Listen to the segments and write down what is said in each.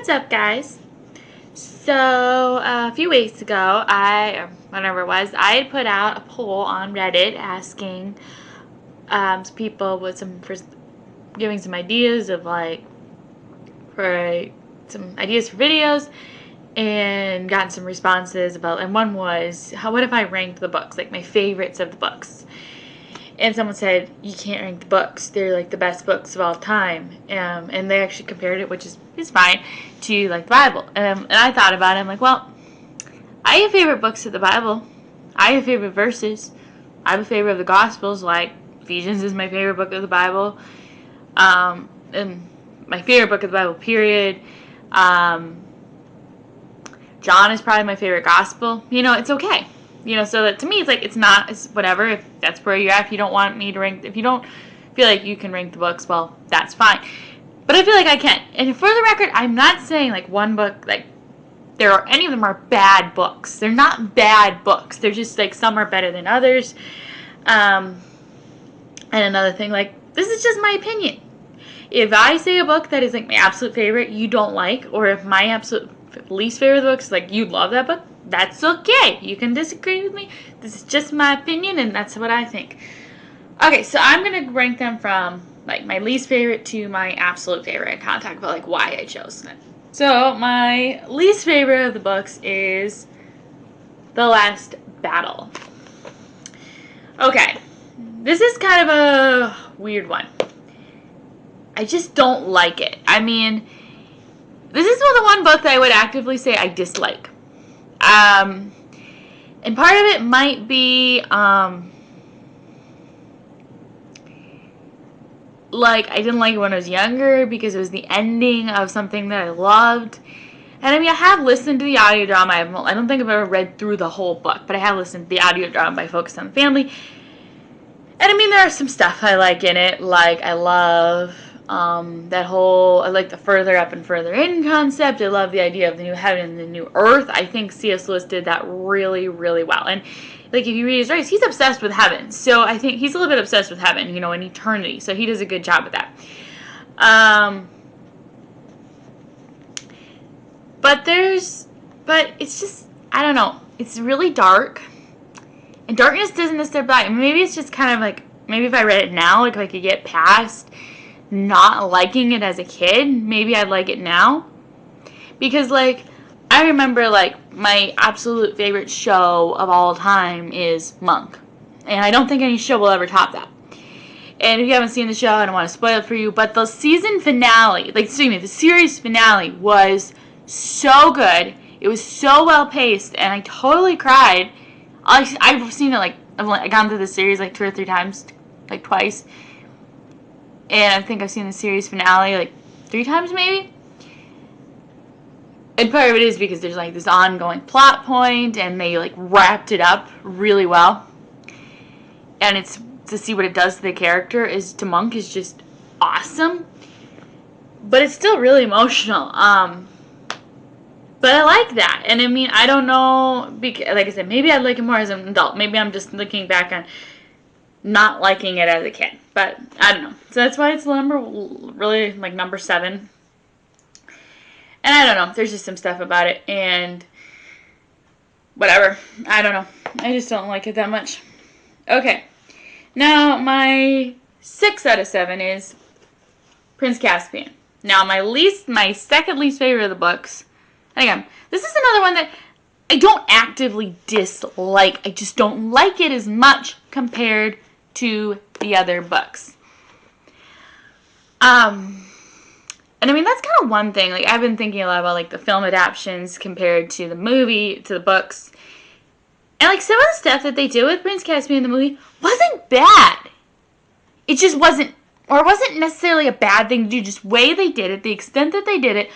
What's up, guys? So, a few weeks ago, or whenever it was, I had put out a poll on Reddit asking some people for giving some ideas of for some ideas for videos, and gotten some responses about. And one was, what if I ranked the books, like my favorites of the books? And someone said, you can't rank the books. They're like the best books of all time. And they actually compared it, which is fine, to like the Bible. And I thought about it. I'm like, well, I have favorite books of the Bible. I have favorite verses. I have a favorite of the Gospels. Like Ephesians is my favorite book of the Bible. And my favorite book of the Bible, period. John is probably my favorite Gospel. It's okay. So that to me, it's whatever. If that's where you're at, if you don't want me to rank, if you don't feel like you can rank the books, well, that's fine. But I feel like I can. And for the record, I'm not saying like one book, like any of them are bad books. They're not bad books. They're just like some are better than others. And another thing, like this is just my opinion. If I say a book that is like my absolute favorite, you don't like, or if my absolute least favorite book is like you love that book, that's okay. You can disagree with me. This is just my opinion, and that's what I think. Okay, so I'm going to rank them from like my least favorite to my absolute favorite and kind of talk about like why I chose them. So my least favorite of the books is The Last Battle. Okay, this is kind of a weird one. I just don't like it. I mean, this is the one book that I would actively say I dislike. And part of it might be, like, I didn't like it when I was younger because it was the ending of something that I loved. And I mean, I have listened to the audio drama. I don't think I've ever read through the whole book, but I have listened to the audio drama by Focus on the Family. And I mean, there are some stuff I like in it. Like, I love I like the further up and further in concept. I love the idea of the new heaven and the new earth. I think C.S. Lewis did that really, really well. And like if you read his writings, he's obsessed with heaven. So I think he's a little bit obsessed with heaven, and eternity. So he does a good job with that. But it's just, I don't know. It's really dark. And darkness doesn't necessarily bother me. Maybe it's just kind of like, maybe if I read it now, like if I could get past not liking it as a kid, maybe I'd like it now. Because like I remember like my absolute favorite show of all time is Monk, and I don't think any show will ever top that. And if you haven't seen the show, I don't want to spoil it for you, but the season finale, the series finale was so good. It was so well paced, and I totally cried. I've seen it I've gone through the series like 2 or 3 times, like twice. And I think I've seen the series finale like 3 times maybe. And part of it is because there's like this ongoing plot point, and they like wrapped it up really well. And it's to see what it does to the character to Monk is just awesome. But it's still really emotional. But I like that. And I mean, I don't know, because, like I said, maybe I'd like it more as an adult. Maybe I'm just looking back on not liking it as a kid, but I don't know. So that's why it's number 7. And I don't know. There's just some stuff about it, and whatever. I don't know. I just don't like it that much. Okay. Now my 6 out of 7 is Prince Caspian. Now my second least favorite of the books. And again, this is another one that I don't actively dislike. I just don't like it as much compared to the other books. And I mean, that's kind of one thing. Like, I've been thinking a lot about like the film adaptations compared to the movie, to the books. And like some of the stuff that they did with Prince Caspian in the movie wasn't bad. It just wasn't, or it wasn't necessarily a bad thing to do. Just the way they did it, the extent that they did it,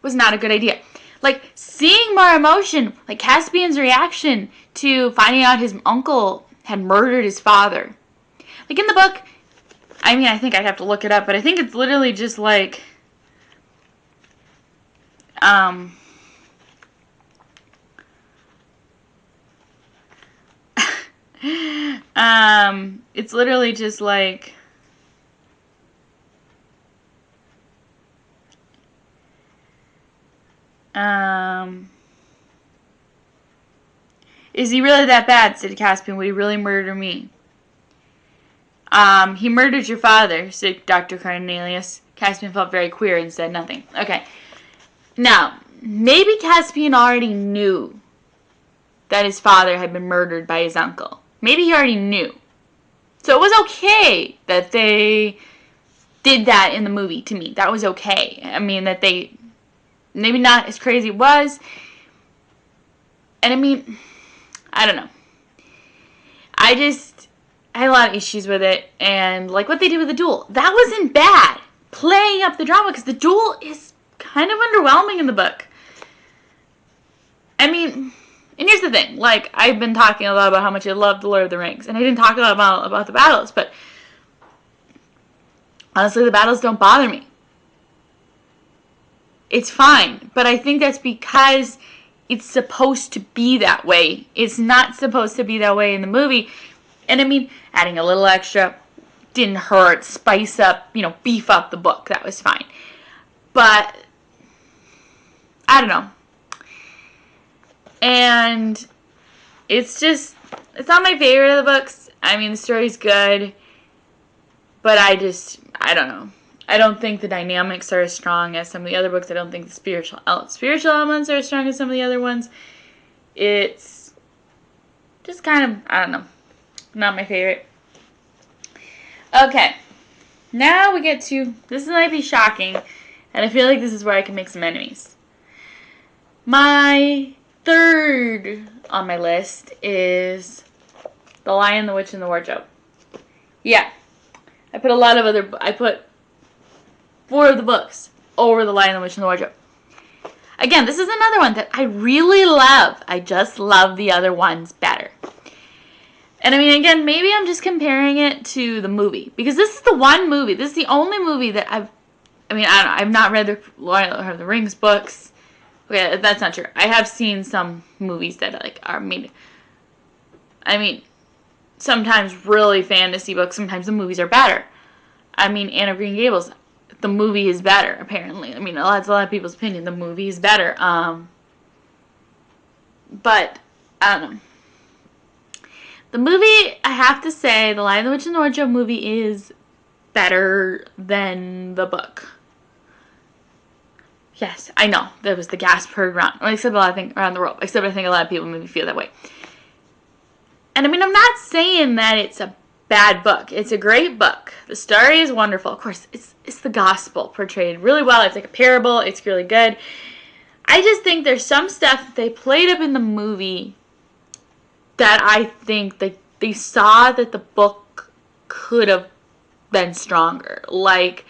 was not a good idea. Like, seeing more emotion, like Caspian's reaction to finding out his uncle had murdered his father. Like, in the book, I mean, I think I'd have to look it up, but I think it's literally just like, it's literally just like, Is he really that bad, said Caspian. Would he really murder me? He murdered your father, said Dr. Cornelius. Caspian felt very queer and said nothing. Okay. Now, maybe Caspian already knew that his father had been murdered by his uncle. Maybe he already knew. So it was okay that they did that in the movie to me. That was okay. I mean, that they, maybe not as crazy it was. And I mean, I don't know. I had a lot of issues with it. And like what they did with the duel, that wasn't bad. Playing up the drama, because the duel is kind of underwhelming in the book. I mean, and here's the thing. Like, I've been talking a lot about how much I love The Lord of the Rings. And I didn't talk a lot about the battles. But honestly, the battles don't bother me. It's fine. But I think that's because it's supposed to be that way. It's not supposed to be that way in the movie. And I mean, adding a little extra didn't hurt. Spice up, beef up the book. That was fine. But I don't know. And it's not my favorite of the books. I mean, the story's good. But I don't know. I don't think the dynamics are as strong as some of the other books. I don't think the spiritual elements are as strong as some of the other ones. It's just kind of, I don't know, not my favorite. Okay, now we get to, this might be shocking, and I feel like this is where I can make some enemies. My third on my list is The Lion, the Witch, and the Wardrobe. Yeah, I put 4 of the books over The Lion, the Witch, and the Wardrobe. Again, this is another one that I really love. I just love the other ones better. And I mean, again, maybe I'm just comparing it to the movie. Because this is the one movie, this is the only movie that I don't know, I've not read the Lord of the Rings books. Okay, that's not true. I have seen some movies that are made. I mean, sometimes really fantasy books, sometimes the movies are better. I mean, Anne of Green Gables, the movie is better, apparently. I mean, that's a lot of people's opinion. The movie is better. But, I don't know. The movie, I have to say, The Lion, the Witch, and the Wardrobe movie is better than the book. Yes, I know. That was the gasp heard except a lot of things around the world. Except I think a lot of people maybe feel that way. And I mean, I'm not saying that it's a bad book. It's a great book. The story is wonderful. Of course, it's the gospel portrayed really well. It's like a parable. It's really good. I just think there's some stuff that they played up in the movie that I think they saw that the book could have been stronger. Like,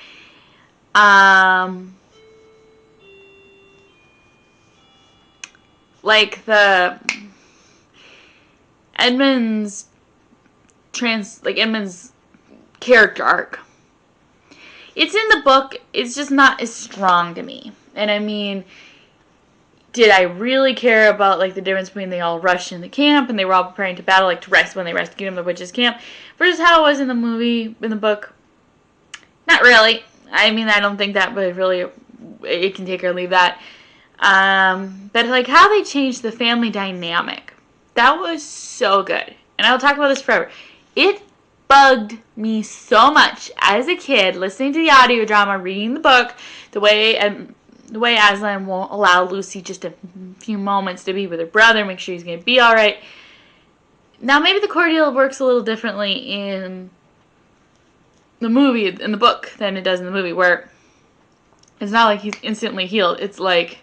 the Edmund's character arc. It's in the book, it's just not as strong to me. And I mean, did I really care about the difference between they all rushed in the camp and they were all preparing to battle, to rest when they rescued him, the witch's camp, versus how it was in the movie, in the book? Not really. I mean, I don't think that, but really, it can take or leave that. But how they changed the family dynamic, that was so good. And I'll talk about this forever. It bugged me so much as a kid, listening to the audio drama, reading the book, the way Aslan won't allow Lucy just a few moments to be with her brother, make sure he's going to be alright. Now, maybe the Cordeal works a little differently in the movie, in the book, than it does in the movie, where it's not like he's instantly healed. It's like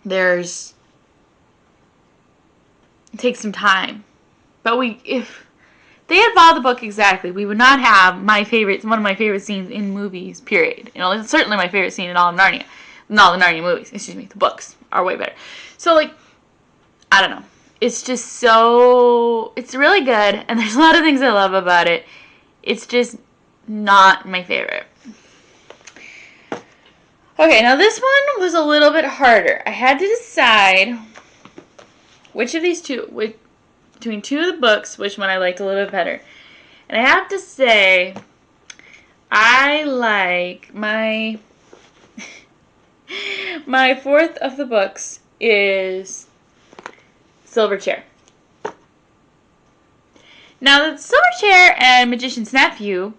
it takes some time. But if they had followed the book exactly, we would not have one of my favorite scenes in movies, period. It's certainly my favorite scene in all of Narnia. Not the Narnia movies, the books are way better. So, I don't know. It's just it's really good, and there's a lot of things I love about it. It's just not my favorite. Okay, now this one was a little bit harder. I had to decide which of these two, between two of the books, which one I liked a little bit better. And I have to say, I like my My fourth of the books is Silver Chair. Now, the Silver Chair and Magician's Nephew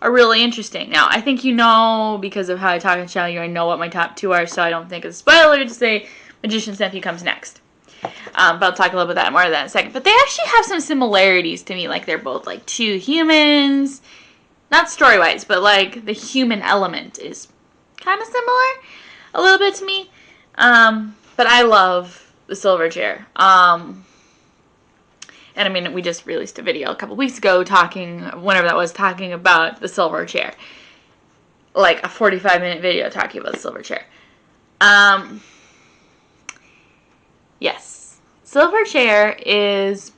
are really interesting. Now, I think you know, because of how I talk and show you, I know what my top two are, so I don't think it's a spoiler to say Magician's Nephew comes next. But I'll talk a little bit more of that in a second. But they actually have some similarities to me. Like, they're both, like, two humans. Not story-wise, but, like, the human element is kind of similar a little bit to me. But I love the Silver Chair. And I mean, we just released a video a couple weeks ago talking, whenever that was, talking about the Silver Chair. Like a 45-minute video talking about the Silver Chair. Yes. Silver Chair is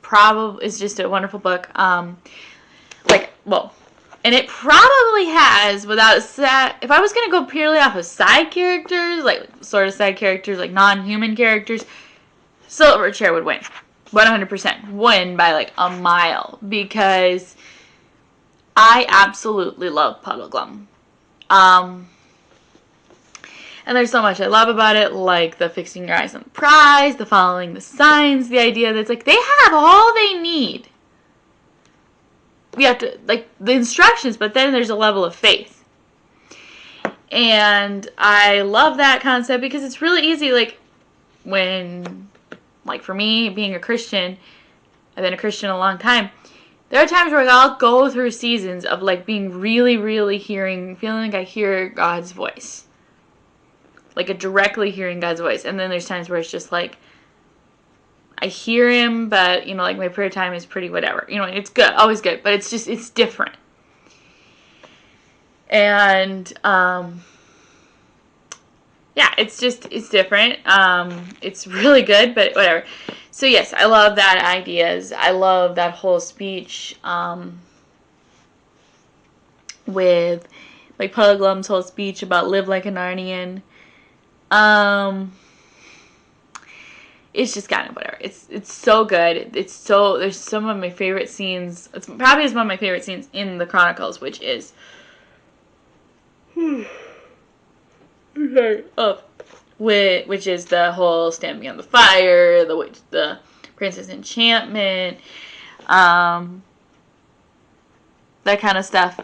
just a wonderful book. And it probably has, if I was going to go purely off of side characters, like sort of side characters, like non-human characters, Silver Chair would win. 100% win by like a mile, because I absolutely love Puddleglum. And there's so much I love about it, like the fixing your eyes on the prize, the following the signs, the idea that it's like they have all they need. We have to, like, the instructions, but then there's a level of faith. And I love that concept because it's really easy, like, when, like, for me, being a Christian, I've been a Christian a long time, there are times where I'll go through seasons of, like, being really, really feeling like I hear God's voice. Like, directly hearing God's voice. And then there's times where it's just, like, I hear him, but, you know, like, my prayer time is pretty whatever. You know, it's good, always good, but it's just, it's different. And, yeah, it's different. It's really good, but whatever. So, yes, I love that ideas. I love that whole speech, with, like, Puddleglum's whole speech about live like a Narnian. It's just kind of whatever. It's so good. There's some of my favorite scenes. It's probably one of my favorite scenes in the Chronicles, which is which is the whole Stand Beyond the Fire, the Princess Enchantment, that kind of stuff.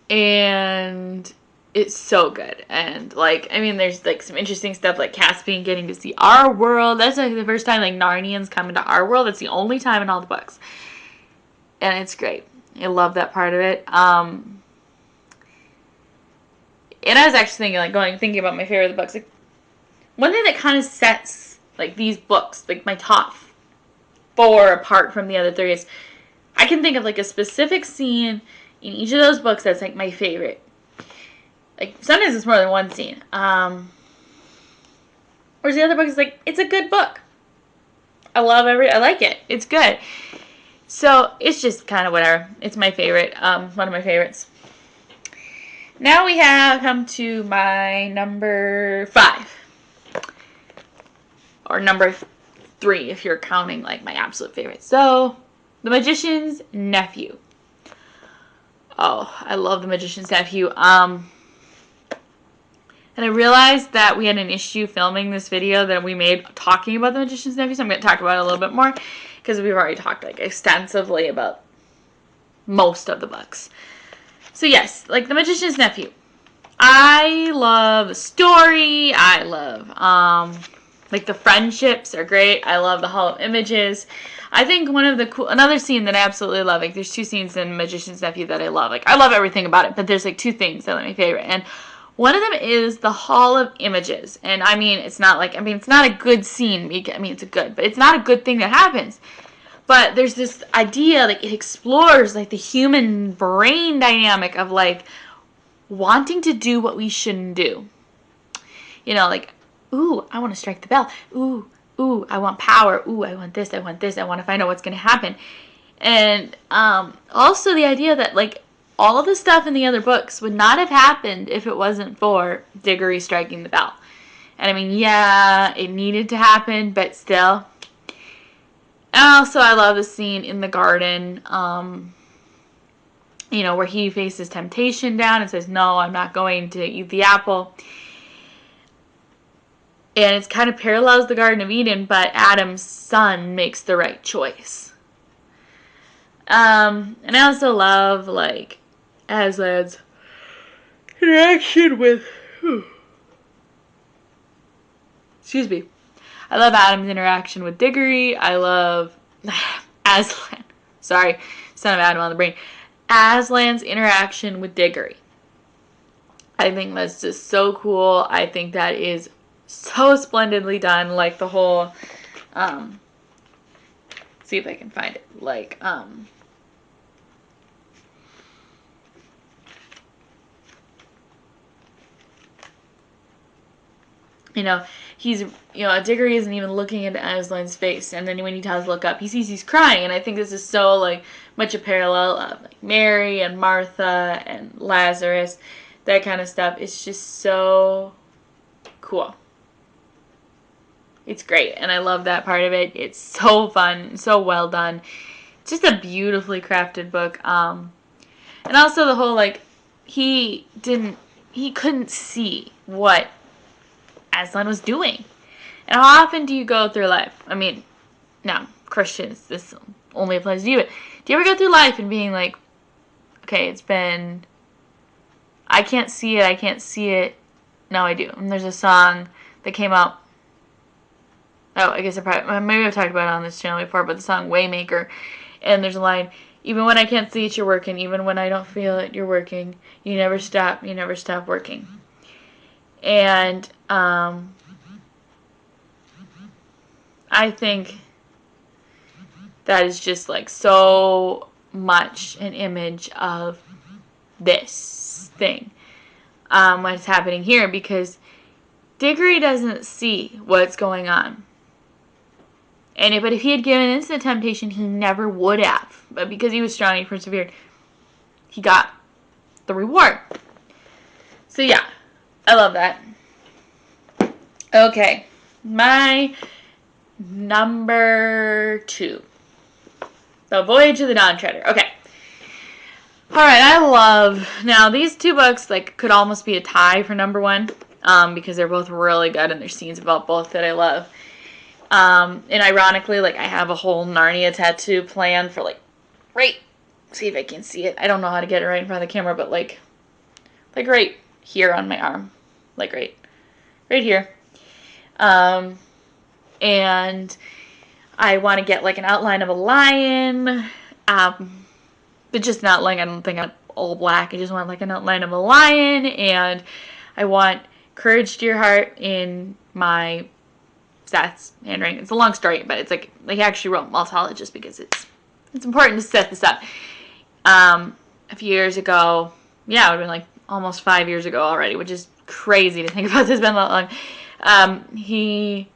And it's so good. And, like, I mean, there's, like, some interesting stuff, like Caspian getting to see our world. That's, like, the first time, like, Narnians come into our world. That's the only time in all the books. And it's great. I love that part of it. And I was actually thinking about my favorite of the books. Like, one thing that kind of sets, like, these books, like, my top 4 apart from the other 3 is I can think of, like, a specific scene in each of those books that's, like, my favorite. Like, sometimes it's more than one scene. Whereas the other book is, like, it's a good book. I like it. It's good. So, it's just kind of whatever. It's my favorite. One of my favorites. Now we have come to my number 5. Or number 3, if you're counting, like, my absolute favorite. So, The Magician's Nephew. Oh, I love The Magician's Nephew. And I realized that we had an issue filming this video that we made talking about The Magician's Nephew, so I'm going to talk about it a little bit more, because we've already talked, like, extensively about most of the books. So, yes, like, The Magician's Nephew. I love the story. I love, like, the friendships are great. I love the Hall of Images. I think another scene that I absolutely love, like, there's 2 scenes in Magician's Nephew that I love. Like, I love everything about it, but there's, like, 2 things that are my favorite. And one of them is the Hall of Images. And, I mean, it's not a good scene. I mean, it's but it's not a good thing that happens. But there's this idea, like, it explores, like, the human brain dynamic of, like, wanting to do what we shouldn't do. You know, like, ooh, I want to strike the bell. Ooh, I want power. Ooh, I want this. I want to find out what's going to happen. And also the idea that, like, all of the stuff in the other books would not have happened if it wasn't for Diggory striking the bell. And I mean, yeah, it needed to happen, but still. And also, I love the scene in the garden you know, where he faces temptation down and says, no, I'm not going to eat the apple. And it's kind of parallels the Garden of Eden, but Adam's son makes the right choice. And I also love, like, Aslan's interaction with, excuse me. I love Adam's interaction with Diggory. I love Aslan. Sorry, son of Adam on the brain. Aslan's interaction with Diggory. I think that's just so cool. I think that is so splendidly done. Like the whole, see if I can find it. Like, you know, he's, you know, Diggory isn't even looking into Aslan's face, and then when he tells look up, he sees he's crying, and I think this is so, like, much a parallel of, like, Mary and Martha and Lazarus, that kind of stuff. It's just so cool. It's great, and I love that part of it. It's so fun, so well done. Just a beautifully crafted book. And also the whole, like, he couldn't see what Aslan was doing. And how often do you go through life? I mean, no, Christians, this only applies to you, but do you ever go through life and being like, okay, I can't see it. No, I do. And there's a song that came out, I guess maybe I've talked about it on this channel before, but the song Waymaker, and there's a line, even when I can't see it, you're working, even when I don't feel it, you're working, you never stop working. And, I think that is just like so much an image of this thing, what's happening here, because Diggory doesn't see what's going on. But if he had given in to the temptation, he never would have. But because he was strong, he persevered. He got the reward. So yeah, I love that. Okay, my number 2. The Voyage of the Dawn Treader. Okay. Alright, now these 2 books, like, could almost be a tie for number 1, because they're both really good, and there's scenes about both that I love. And ironically, like, I have a whole Narnia tattoo planned for, like, see if I can see it. I don't know how to get it right in front of the camera, but, like right here on my arm. Like, right here. And I want to get, like, an outline of a lion, but just an outline. I don't think I'm all black. I just want, like, an outline of a lion, and I want Courage to Your Heart in my Seth's handwriting. It's a long story, but it's like he actually wrote Maltala just because it's important to set this up. A few years ago, yeah, it would have been like almost 5 years ago already, which is crazy to think about. This has been that long. He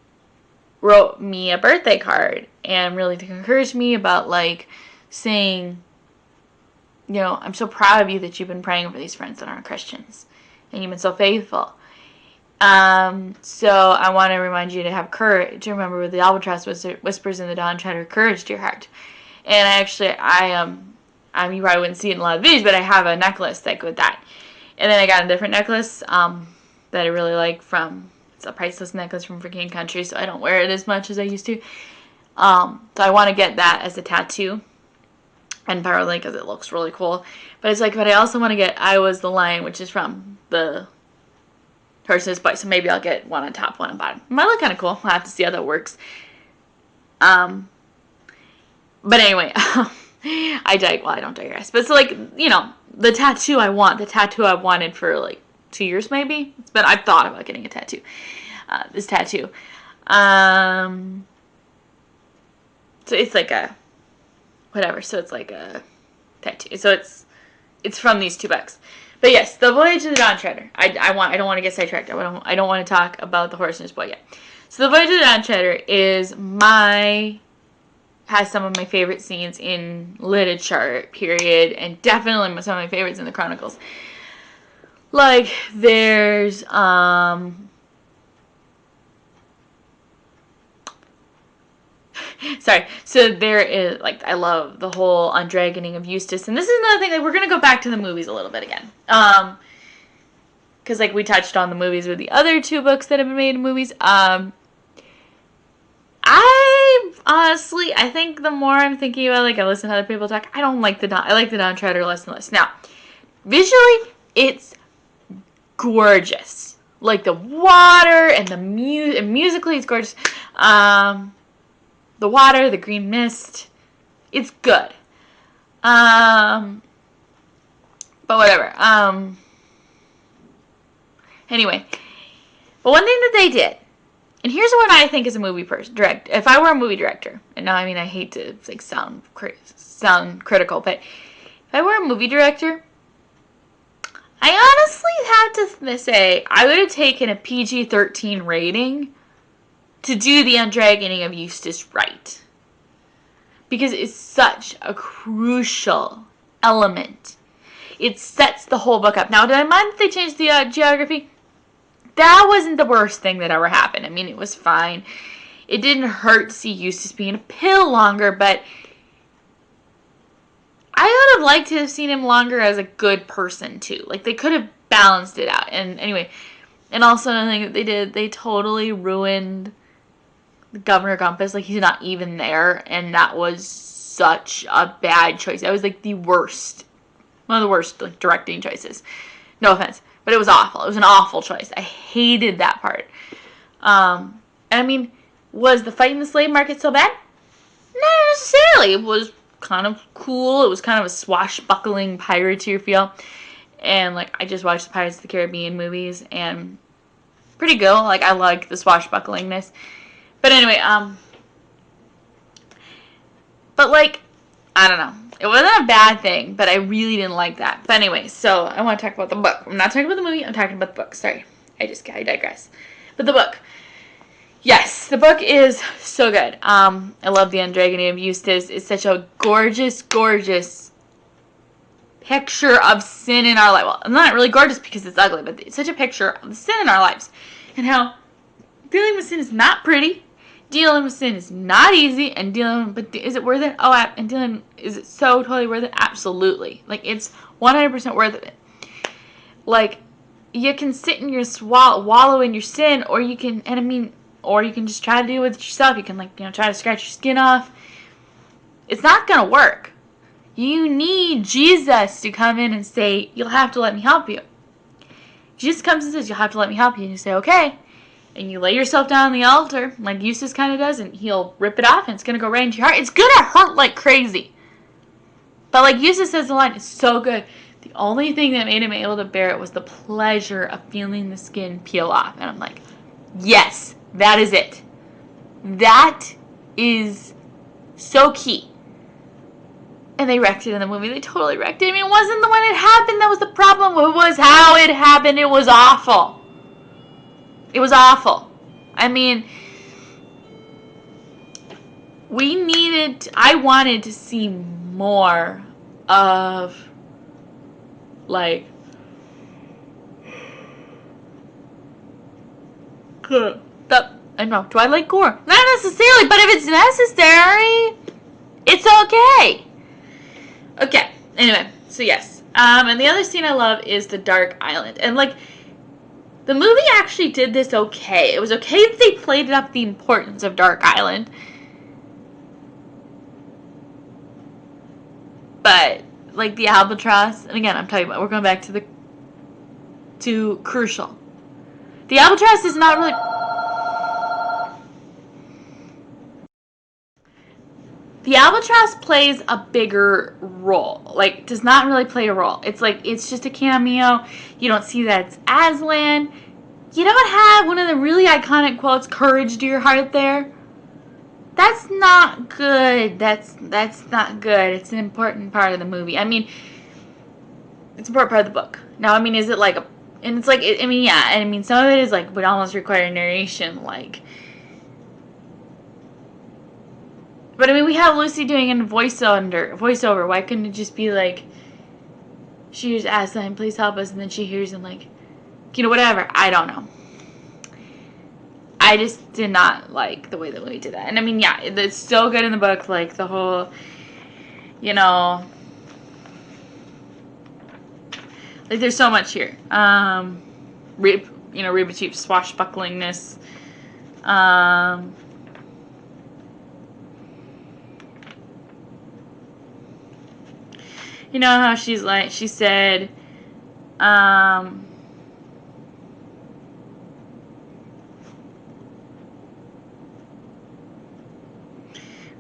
wrote me a birthday card and really to encourage me about, like, saying, you know, I'm so proud of you that you've been praying for these friends that aren't Christians, and you've been so faithful. So I want to remind you to have courage, to remember the albatross whispers in the dawn treader, courage to your heart. And you probably wouldn't see it in a lot of videos, but I have a necklace that goes with that. And then I got a different necklace, that I really like it's a priceless necklace from Freaking Country, so I don't wear it as much as I used to. So I want to get that as a tattoo, and partly because it looks really cool. But I also want to get I Was the Lion, which is from the Horse's Boy, so maybe I'll get one on top, one on bottom. It might look kind of cool. I'll have to see how that works. But anyway, I don't digress. But so, like, you know, the tattoo I wanted for, like, 2 years maybe. I've thought about getting a tattoo. This tattoo. So it's like a, whatever, so it's like a tattoo. So it's from these 2 books. But yes, The Voyage of the Dawn Treader. I don't want to get sidetracked. I don't want to talk about The Horse and His Boy yet. So The Voyage of the Dawn Treader has some of my favorite scenes in literature, period, and definitely some of my favorites in the Chronicles. Like, there's, Sorry. So there is, like, I love the whole undragoning of Eustace. And this is another thing, like, we're going to go back to the movies a little bit again. Because, like, we touched on the movies with the other two books that have been made in movies. I think the more I'm thinking about, like, I listen to other people talk, I like the Dawn Treader less and less. Now, visually, it's gorgeous. Like, the water and the musically, it's gorgeous. The water, the green mist, it's good. But whatever. Anyway, but one thing that they did, and here's what I think as a movie director. If I were a movie director, and now, I mean, I hate to, like, sound critical, but if I were a movie director, I honestly have to say I would have taken a PG-13 rating to do the undragoning of Eustace right. Because it's such a crucial element. It sets the whole book up. Now, did I mind that they changed the geography? That wasn't the worst thing that ever happened. I mean, it was fine. It didn't hurt to see Eustace being a pill longer, but I would have liked to have seen him longer as a good person, too. Like, they could have balanced it out. And anyway, and also another thing that they did, they totally ruined Governor Compass. Like, he's not even there, and that was such a bad choice. That was, like, the worst. One of the worst, like, directing choices. No offense. But it was awful. It was an awful choice. I hated that part. And I mean, was the fight in the slave market so bad? Not necessarily. It was kind of cool. It was kind of a swashbuckling pirateer feel. And, like, I just watched the Pirates of the Caribbean movies, and pretty good. Like, I like the swashbucklingness. But anyway, but, like, I don't know. It wasn't a bad thing, but I really didn't like that. But anyway, so I want to talk about the book. I'm not talking about the movie. I'm talking about the book. Sorry. I digress. But the book. Yes, the book is so good. I love the undragoning of Eustace. It's such a gorgeous, gorgeous picture of sin in our life. Well, not really gorgeous because it's ugly, but it's such a picture of the sin in our lives. And how dealing with sin is not pretty. Dealing with sin is not easy, and but is it worth it? Oh, and is it so totally worth it? Absolutely. Like, it's 100% worth it. Like, you can sit in your wallow in your sin, or you can, or you can just try to deal with it yourself. You can, like, try to scratch your skin off. It's not gonna work. You need Jesus to come in and say, you'll have to let me help you. Jesus comes and says, you'll have to let me help you, and you say, okay. And you lay yourself down on the altar, like Eustace kind of does, and he'll rip it off, and it's going to go right into your heart. It's going to hurt like crazy. But like Eustace says the line, it's so good. The only thing that made him able to bear it was the pleasure of feeling the skin peel off. And I'm like, yes, that is it. That is so key. And they wrecked it in the movie. They totally wrecked it. I mean, it wasn't the when it happened that was the problem. It was how it happened. It was awful. It was awful. I mean, I wanted to see more of, like, I don't know, do I like gore? Not necessarily, but if it's necessary, it's okay. Okay, anyway, so yes. And the other scene I love is the Dark Island. And, like, the movie actually did this okay. It was okay that they played up the importance of Dark Island. But, like, the albatross, and again, we're going back to crucial. The albatross is not really... The albatross plays a bigger role. Like, does not really play a role. It's like, it's just a cameo. You don't see that it's Aslan. You don't have one of the really iconic quotes, courage to your heart there. That's not good. That's not good. It's an important part of the movie. I mean, it's an important part of the book. Now, I mean, is it like a... And it's like, I mean, yeah. I mean, some of it is like, would almost require narration, like... But I mean, we have Lucy doing a voiceover. Why couldn't it just be like, she hears Aslan, please help us, and then she hears him like, whatever. I don't know. I just did not like the way the movie did that. And I mean, yeah, it's so good in the book, like the whole, you know, like there's so much here. Reba Chief's swashbucklingness. You know how she's like, she said,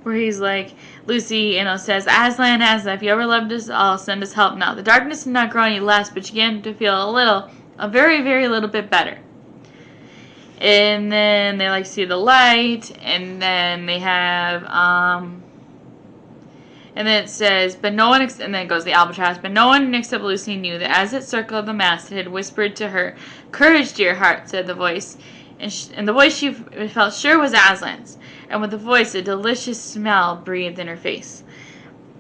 where he's like, Lucy, says, Aslan, if you ever loved us all, send us help now. The darkness did not grow any less, but she began to feel a very, very little bit better. And then they like see the light, and then they have, and then it says, but no one, and then it goes the albatross, but no one except Lucy knew that as it circled the mast, it had whispered to her, "Courage, dear heart," said the voice. And the voice she felt sure was Aslan's. And with the voice, a delicious smell breathed in her face.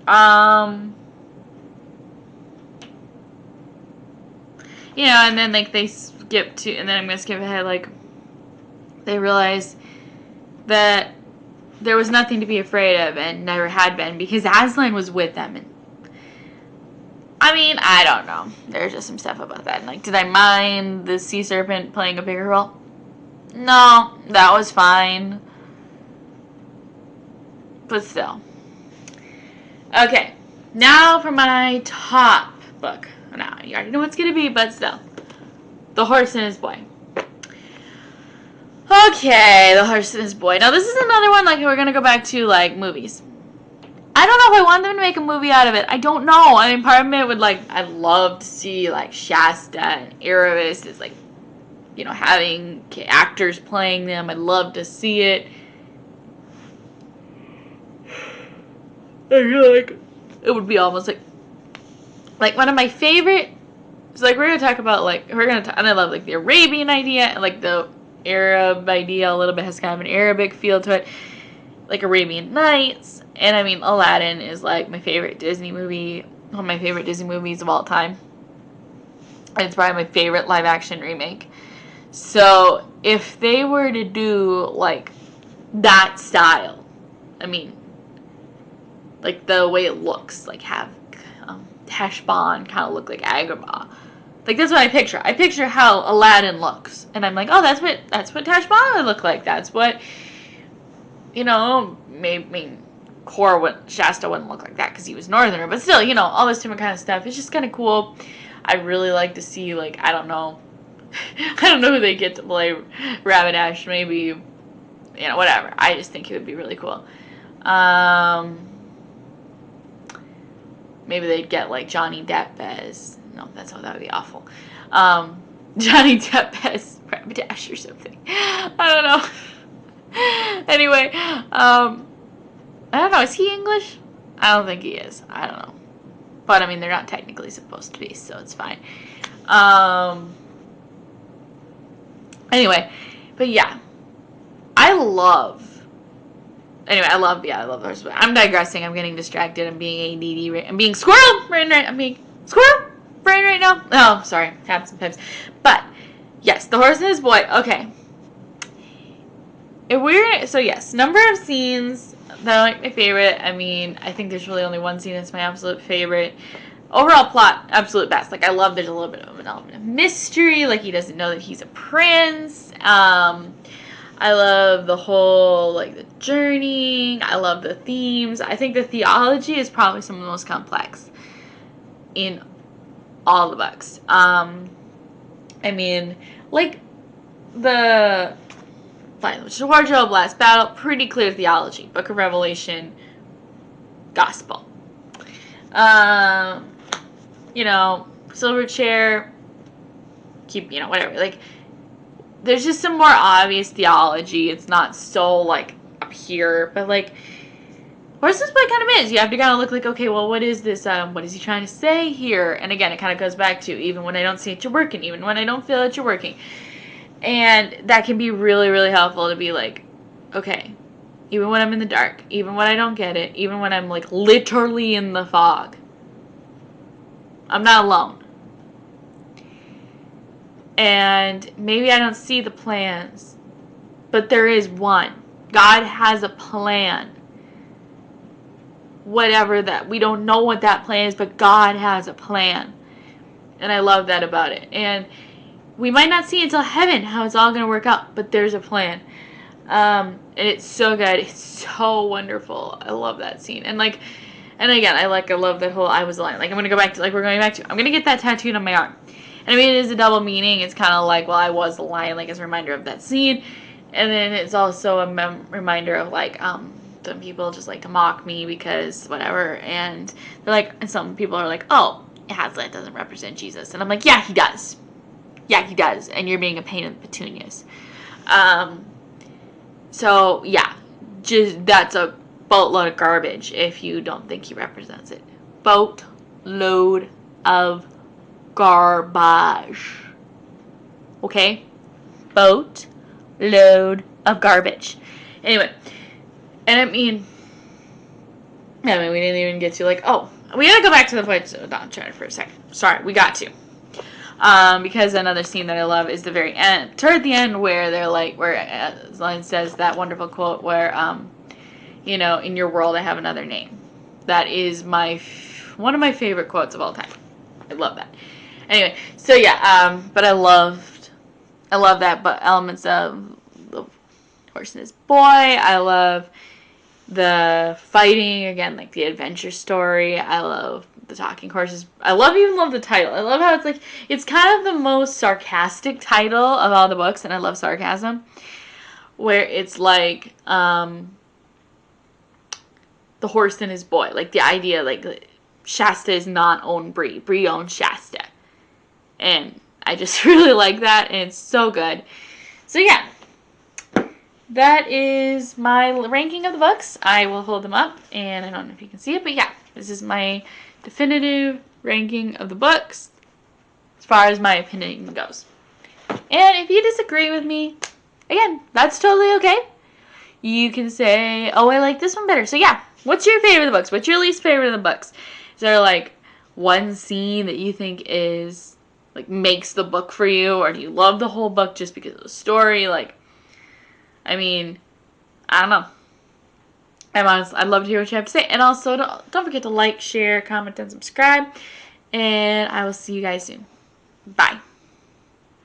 And then like they skip to, and then I'm going to skip ahead, like, they realize that there was nothing to be afraid of and never had been because Aslan was with them. And I mean, I don't know. There's just some stuff about that. And like, did I mind the sea serpent playing a bigger role? No, that was fine. But still. Okay, now for my top book. Now, you already know what it's going to be, but still. The Horse and His Boy. Okay, The Horse and His Boy. Now, this is another one, like, we're going to go back to, like, movies. I don't know if I want them to make a movie out of it. I don't know. I mean, part of me would, like, I'd love to see, like, Shasta and Erebus as, like, having actors playing them. I'd love to see it. I feel like it would be almost like one of my favorite. So, like, we're going to talk about, like, and I love, like, the Arabian idea and, like, the Arab idea a little bit has kind of an Arabic feel to it, like Arabian Nights, and I mean Aladdin is like my favorite Disney movie, one of my favorite Disney movies of all time, and it's probably my favorite live action remake. So if they were to do like that style, I mean, like the way it looks, like have Heshbon kind of look like Agrabah. Like, that's what I picture. I picture how Aladdin looks. And I'm like, oh, that's what Tashbana would look like. That's what, maybe Shasta wouldn't look like that because he was northerner. But still, all this different kind of stuff. It's just kind of cool. I really like to see, like, I don't know. I don't know who they get to play Rabbit maybe, whatever. I just think it would be really cool. Maybe they'd get, like, Johnny Depp as... No, that would be awful. Johnny Depp as Rapidash or something. I don't know. Anyway, I don't know. Is he English? I don't think he is. I don't know. But, I mean, they're not technically supposed to be, so it's fine. Anyway, but yeah. I love the Horse. I'm digressing. I'm getting distracted. I'm being ADD. I'm being squirrel brain right now. Oh, sorry. Have some pipes. But, yes, The Horse and His Boy. Okay. So, yes, number of scenes that are, like, my favorite. I mean, I think there's really only one scene that's my absolute favorite. Overall plot, absolute best. Like, I love there's a little bit of an element of mystery. Like, he doesn't know that he's a prince. I love the whole, like, the journey. I love the themes. I think the theology is probably some of the most complex in all the books. I mean, like, the wardrobe, last battle, pretty clear theology. Book of Revelation, gospel. Silver chair, whatever. Like, there's just some more obvious theology. It's not so, like, up here, but, like, Horse and His Boy kind of is. You have to kind of look like, okay, well, what is this? What is he trying to say here? And again, it kind of goes back to even when I don't see it, you're working. Even when I don't feel it, you're working. And that can be really, really helpful to be like, okay, even when I'm in the dark, even when I don't get it, even when I'm, like, literally in the fog, I'm not alone. And maybe I don't see the plans, but there is one. God has a plan. Whatever that, we don't know what that plan is, but God has a plan. And I love that about it. And we might not see until heaven how it's all going to work out, but there's a plan. And it's so good. It's so wonderful. I love that scene. And again, I love the whole I was a lion. Like, I'm going to go back to, I'm going to get that tattooed on my arm. And I mean, it is a double meaning. It's kind of like, well, I was a lion, like, as a reminder of that scene. And then it's also a reminder of, like, some people just like to mock me because whatever. And they're like, and some people are like, oh, Hazlitt doesn't represent Jesus. And I'm like, yeah, he does. Yeah, he does. And you're being a pain in the petunias. So, yeah. Just, that's a boatload of garbage if you don't think he represents it. Boatload of garbage. Okay? Boatload of garbage. Anyway. And I mean, we didn't even get to, like, oh, we gotta go back to the point. I'm trying for a second. Sorry, we got to. Because another scene that I love is the very end, toward the end, where they're like, where Lion says that wonderful quote where, you know, in your world I have another name. That is one of my favorite quotes of all time. I love that. Anyway, so yeah, but I love that, but elements of the horse and his boy. I love the fighting, again, like the adventure story. I love the talking horses. I even love the title. I love how it's like, it's kind of the most sarcastic title of all the books, and I love sarcasm, where it's like, the horse and his boy. Like, the idea, like, Shasta is not owned Bree. Bree owns Shasta. And I just really like that, and it's so good. So, yeah. That is my ranking of the books. I will hold them up, and I don't know if you can see it, but yeah, this is my definitive ranking of the books as far as my opinion goes. And if you disagree with me, again, that's totally okay. You can say, oh, I like this one better. So yeah, what's your favorite of the books? What's your least favorite of the books? Is there like one scene that you think is like makes the book for you, or do you love the whole book just because of the story? Like, I mean, I don't know. I'd love to hear what you have to say. And also, don't forget to like, share, comment, and subscribe. And I will see you guys soon. Bye.